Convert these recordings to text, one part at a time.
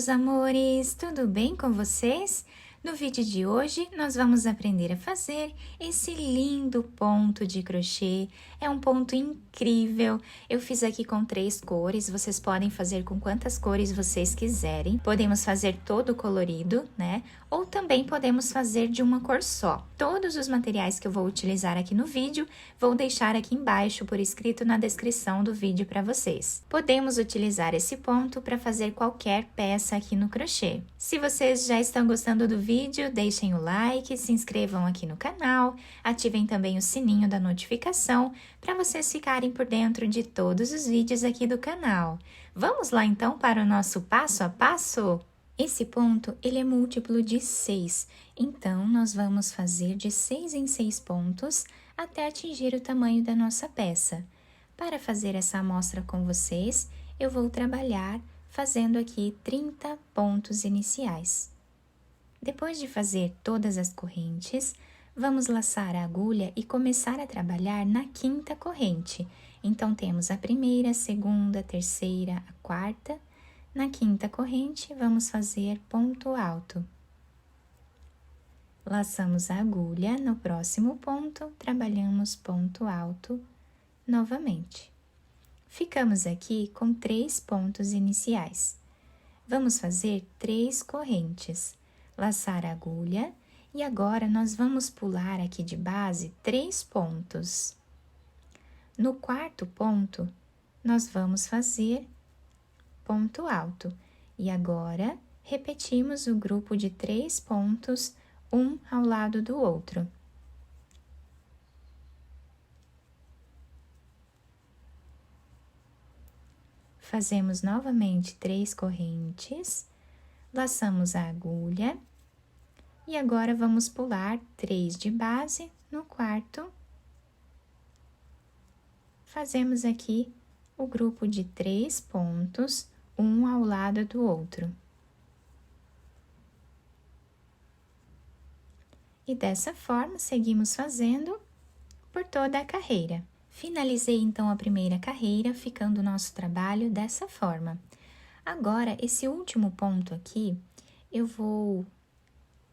meus amores! Tudo bem com vocês? No vídeo de hoje, nós vamos aprender a fazer esse lindo ponto de crochê. É um ponto incrível. Eu fiz aqui com 3 cores, vocês podem fazer com quantas cores vocês quiserem. Podemos fazer todo colorido, né? Ou também podemos fazer de uma cor só. Todos os materiais que eu vou utilizar aqui no vídeo, vou deixar aqui embaixo por escrito na descrição do vídeo para vocês. Podemos utilizar esse ponto para fazer qualquer peça aqui no crochê. Se vocês já estão gostando do vídeo, deixem o like, se inscrevam aqui no canal, ativem também o sininho da notificação para vocês ficarem por dentro de todos os vídeos aqui do canal. Vamos lá então para o nosso passo a passo? Esse ponto, ele é múltiplo de 6, então nós vamos fazer de 6 em 6 pontos até atingir o tamanho da nossa peça. Para fazer essa amostra com vocês, eu vou trabalhar fazendo aqui 30 pontos iniciais. Depois de fazer todas as correntes, vamos laçar a agulha e começar a trabalhar na 5ª corrente. Então, temos a primeira, a segunda, a terceira, a quarta. Na 5ª corrente, vamos fazer ponto alto. Laçamos a agulha, no próximo ponto, trabalhamos ponto alto novamente. Ficamos aqui com 3 pontos iniciais. Vamos fazer 3 correntes, laçar a agulha e agora nós vamos pular aqui de base 3 pontos. No 4º ponto, nós vamos fazer ponto alto e agora repetimos o grupo de 3 pontos, um ao lado do outro. Fazemos novamente 3 correntes, laçamos a agulha e agora vamos pular 3 de base no 4º. Fazemos aqui o grupo de 3 pontos, um ao lado do outro. E dessa forma, seguimos fazendo por toda a carreira. Finalizei então a primeira carreira, ficando o nosso trabalho dessa forma. Agora, esse último ponto aqui, eu vou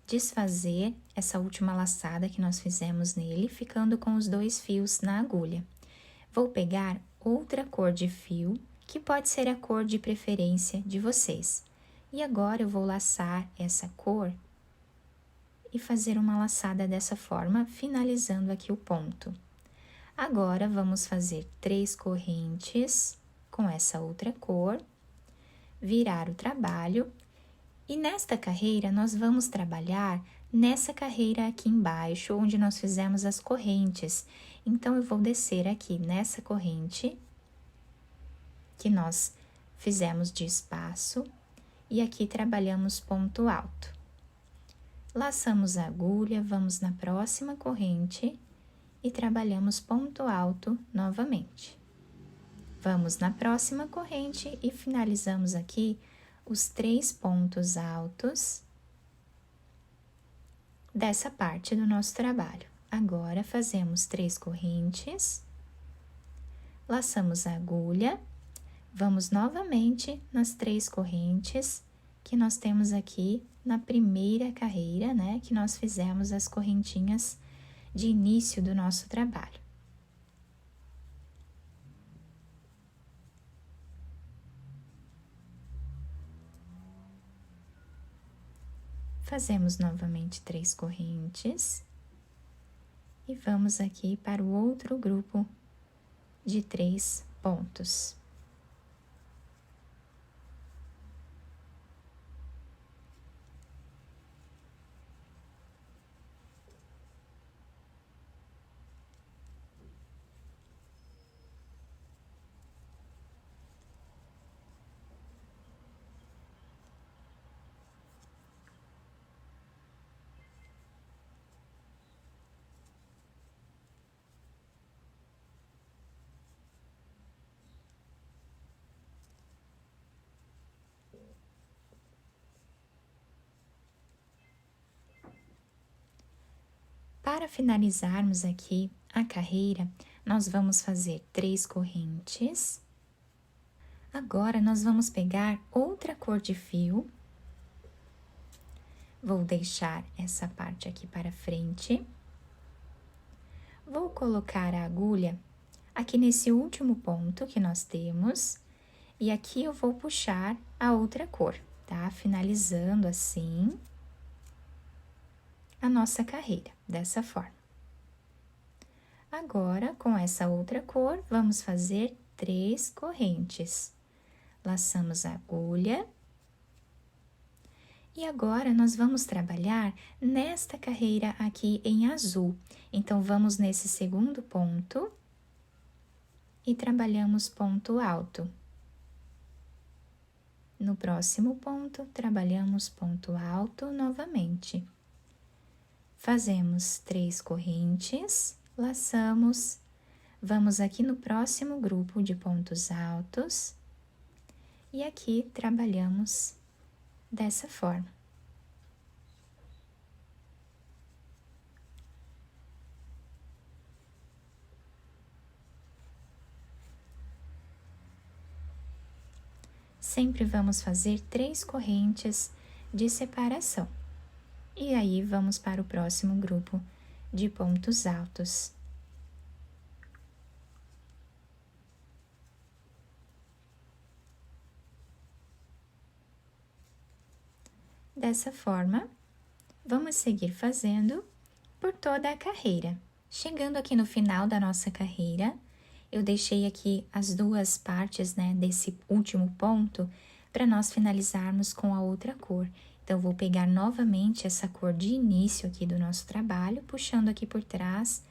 desfazer essa última laçada que nós fizemos nele, ficando com os 2 fios na agulha. Vou pegar outra cor de fio, que pode ser a cor de preferência de vocês. E agora, eu vou laçar essa cor e fazer uma laçada dessa forma, finalizando aqui o ponto. Agora, vamos fazer 3 correntes com essa outra cor, virar o trabalho, e nesta carreira, nós vamos trabalhar nessa carreira aqui embaixo, onde nós fizemos as correntes. Então, eu vou descer aqui nessa corrente, que nós fizemos de espaço, e aqui trabalhamos ponto alto. Laçamos a agulha, vamos na próxima corrente e trabalhamos ponto alto novamente. Vamos na próxima corrente e finalizamos aqui os 3 pontos altos dessa parte do nosso trabalho. Agora, fazemos 3 correntes, laçamos a agulha, vamos novamente nas 3 correntes que nós temos aqui na primeira carreira, né? Que nós fizemos as correntinhas de início do nosso trabalho. Fazemos novamente 3 correntes e vamos aqui para o outro grupo de 3 pontos. Para finalizarmos aqui a carreira, nós vamos fazer 3 correntes. Agora, nós vamos pegar outra cor de fio, Vou deixar essa parte aqui para frente. Vou colocar a agulha aqui nesse último ponto que nós temos, e aqui eu vou puxar a outra cor, tá? Finalizando assim a nossa carreira, dessa forma. Agora, com essa outra cor, vamos fazer 3 correntes. Laçamos a agulha. E agora, nós vamos trabalhar nesta carreira aqui em azul. Então, vamos nesse segundo ponto e trabalhamos ponto alto. No próximo ponto, trabalhamos ponto alto novamente. Fazemos 3 correntes, laçamos, vamos aqui no próximo grupo de pontos altos e aqui trabalhamos dessa forma. Sempre vamos fazer 3 correntes de separação. E aí, vamos para o próximo grupo de pontos altos. Dessa forma, vamos seguir fazendo por toda a carreira. Chegando aqui no final da nossa carreira, eu deixei aqui as 2 partes, né, desse último ponto, para nós finalizarmos com a outra cor. Então, vou pegar novamente essa cor de início aqui do nosso trabalho, puxando aqui por trás,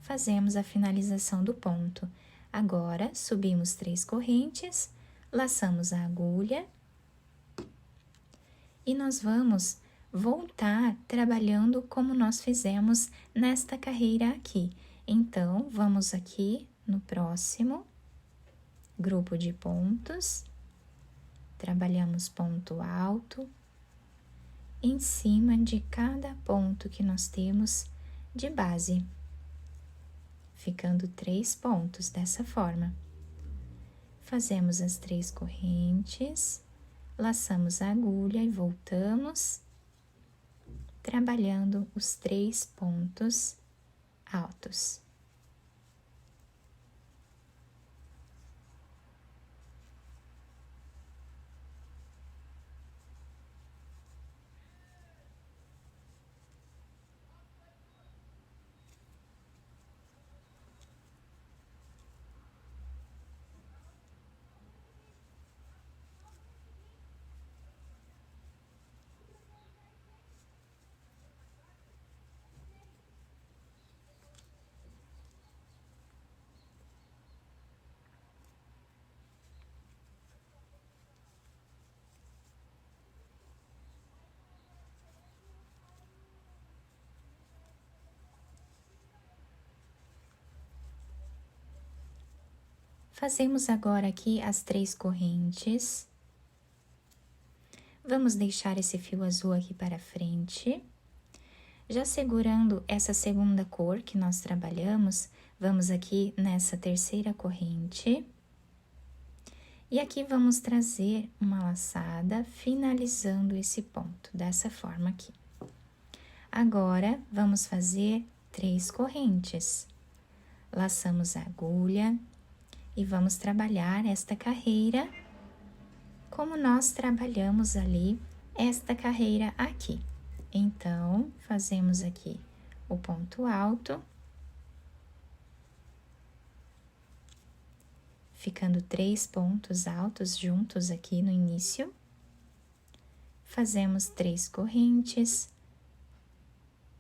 fazemos a finalização do ponto. Agora, subimos 3 correntes, laçamos a agulha e nós vamos voltar trabalhando como nós fizemos nesta carreira aqui. Então, vamos aqui no próximo grupo de pontos, trabalhamos ponto alto, em cima de cada ponto que nós temos de base, ficando 3 pontos dessa forma. Fazemos as 3 correntes, laçamos a agulha e voltamos, trabalhando os 3 pontos altos. Fazemos agora aqui as 3 correntes. Vamos deixar esse fio azul aqui para frente. Já segurando essa segunda cor que nós trabalhamos, vamos aqui nessa terceira corrente. E aqui vamos trazer uma laçada, finalizando esse ponto, dessa forma aqui. Agora, vamos fazer 3 correntes. Laçamos a agulha e vamos trabalhar esta carreira como nós trabalhamos ali esta carreira aqui. Então, fazemos aqui o ponto alto, ficando 3 pontos altos juntos aqui no início. Fazemos 3 correntes,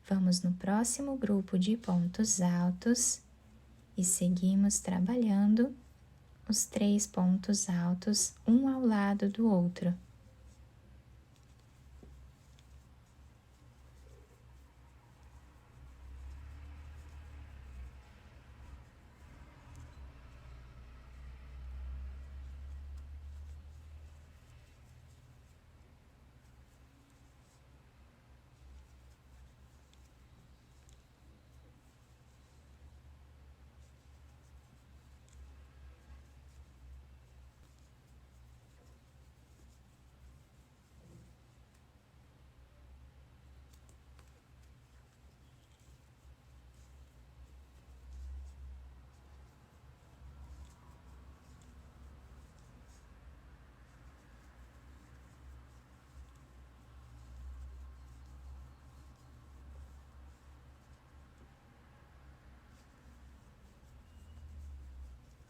vamos no próximo grupo de pontos altos e seguimos trabalhando os 3 pontos altos, um ao lado do outro.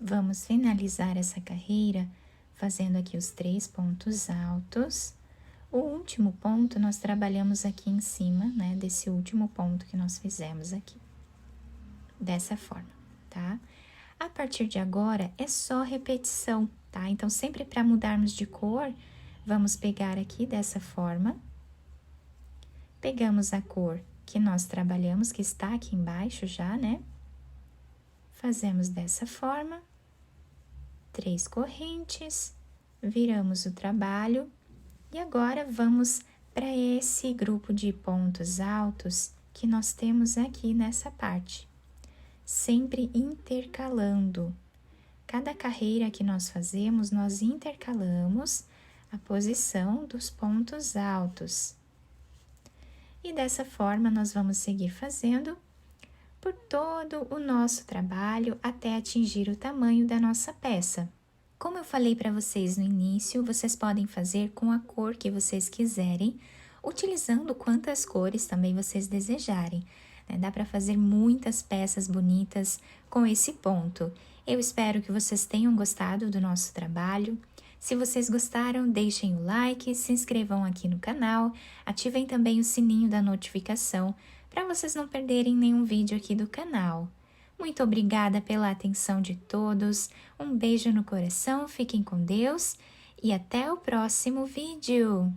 Vamos finalizar essa carreira fazendo aqui os 3 pontos altos. O último ponto nós trabalhamos aqui em cima, né, desse último ponto que nós fizemos aqui. Dessa forma, tá? A partir de agora é só repetição, tá? Então, sempre para mudarmos de cor, vamos pegar aqui dessa forma. Pegamos a cor que nós trabalhamos, que está aqui embaixo já, né? Fazemos dessa forma, 3 correntes, viramos o trabalho e agora vamos para esse grupo de pontos altos que nós temos aqui nessa parte, sempre intercalando. Cada carreira que nós fazemos, nós intercalamos a posição dos pontos altos. E dessa forma, nós vamos seguir fazendo por todo o nosso trabalho até atingir o tamanho da nossa peça. Como eu falei para vocês no início, vocês podem fazer com a cor que vocês quiserem, utilizando quantas cores também vocês desejarem, né? Dá para fazer muitas peças bonitas com esse ponto. Eu espero que vocês tenham gostado do nosso trabalho. Se vocês gostaram, deixem o like, se inscrevam aqui no canal, ativem também o sininho da notificação para vocês não perderem nenhum vídeo aqui do canal. Muito obrigada pela atenção de todos, um beijo no coração, fiquem com Deus e até o próximo vídeo!